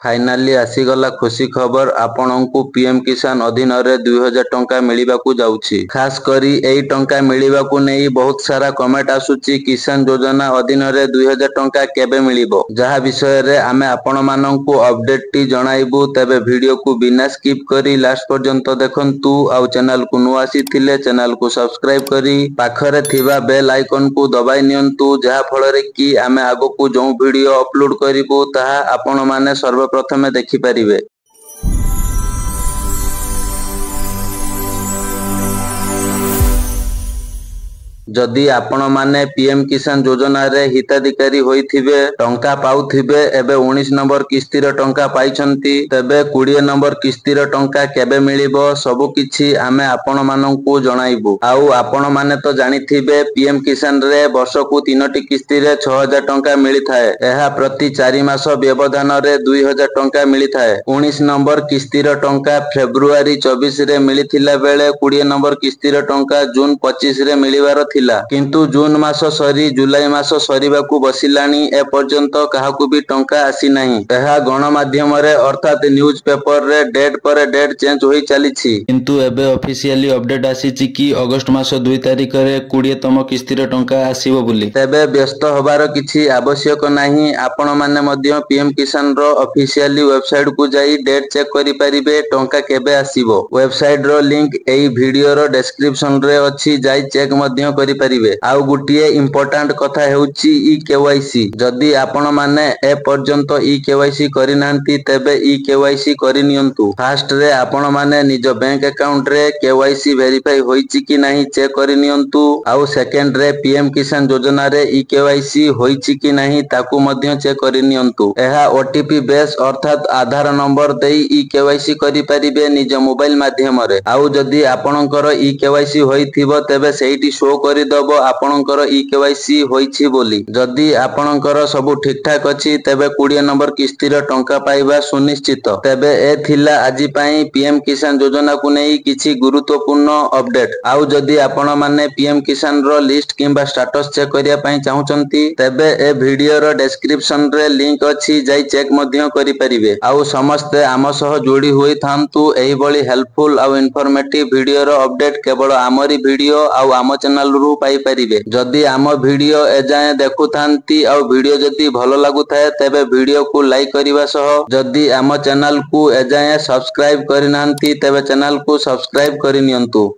Finally आसीगला खुशी खबर आपणकु PM किसान अधीन रे 2000 टंका मिलिबाकू जाउछि। खास करी एई टंका मिलिबाकू नेई बहुत सारा कमेंट आसुछि किसान योजना अधीन रे 2000 टंका केबे मिलिबो। जहा विषय रे आमे आपण माननकु अपडेट टी जणाइबु। तबे वीडियो को बिना स्किप करी लास्ट पर्यंत देखंतु। आउ चैनल को नु आसीथिले चैनल को सब्सक्राइब करी पाखरे थिबा बेल आइकन को दबाई नियंतु। जहा फଳରେ कि आमे आगो जो वीडियो अपलोड करिबु ताहा आपण माने सर्वप्रथमे देखि परिबे। जदि आपण माने पीएम किसान योजना रे हिताधिकारी होइथिबे टंका पाउथिबे एबे 19 नंबर किस्तीर टंका पाइछंती तबे 20 नंबर किस्तीर टंका केबे मिलिबो सबु किछि आमे आपण माननकु जणाइबु। आउ आपण माने तो जानिथिबे पीएम किसान रे वर्षकु 3टी किस्ती रे 6000 टंका मिलि थाए। एहा प्रति 4 मास व्यवधान रे 2000 टंका मिलि थाए। 19 नंबर किस्तीर टंका फेब्रुआरी 24 रे मिलिथिला बेले 20 नंबर किस्तीर टंका जून 25 रे मिलिबार किंतु जून मास सरी जुलाई मास सरीबाकू बसिलानी ए पर्यंत काहाकू भी टंका आसी नाही। एहा गणमाध्यम रे अर्थात न्यूज पेपर रे डेट पर डेट चेंज होई चलीछि किंतु एबे ऑफिशियली अपडेट आसीछि कि अगस्त मास 2 तारिख रे 20तम किस्तीर टंका आसीबो बोली। तबे व्यस्त होबार किछि आवश्यक नाही। आपण माने मध्य पीएम किसान रो ऑफिशियली वेबसाइट को जाई डेट चेक करि परिबे टंका केबे आसीबो। वेबसाइट रो लिंक एई वीडियो रो डिस्क्रिप्शन रे अछि जाई चेक मध्य करि परिबे। आउ गुटिए इंपोर्टेंट कथा हेउची ई केवाईसी। जदि आपण माने ए पर्यंत ई केवाईसी करि नांती तबे ई केवाईसी करि नियंतु। फास्ट रे आपण माने निज बैंक अकाउंट रे केवाईसी वेरीफाई होईची कि नाही चेक करि नियंतु। आउ सेकंड रे पीएम किसान योजना रे ई केवाईसी होईची कि नाही ताकू मध्य चेक करि नियंतु। एहा ओटीपी बेस अर्थात आधार नंबर देई ई केवाईसी करि परिबे निज मोबाइल माध्यम रे। आउ जदि आपणकर ई केवाईसी होईथिबो तबे सेहिटी शो करि दबो आपणकर ई केवाईसी होईछि बोली। जदि आपणकर सब ठीक ठाक अछि तबे 20 नंबर किस्तीर टंका पाइबा सुनिश्चित। तबे ए थिला आजि पई पीएम किसान योजना को नेई किछि गुरुत्वपूर्ण अपडेट। आउ जदि आपण माने पीएम किसान रो लिस्ट किंबा स्टेटस चेक करिया पई चाहुचंती तबे ए वीडियो रो डिस्क्रिप्शन रे लिंक अछि जाई चेक मध्य करि परिबे। आउ समस्त आम सह जोडी होई थांतु एही बळी हेल्पफुल आउ इन्फॉर्मेटिव वीडियो रो अपडेट केवल आमरी वीडियो आउ आम चैनल रु पाई परिबे। जदि आम वीडियो एजाए देखु थांती आउ वीडियो जदि भलो लागु थाए तबे वीडियो को लाइक करिवा सह जदि आम चैनल को एजाए सब्सक्राइब करि नांती तबे चैनल को सब्सक्राइब करि नियंतु।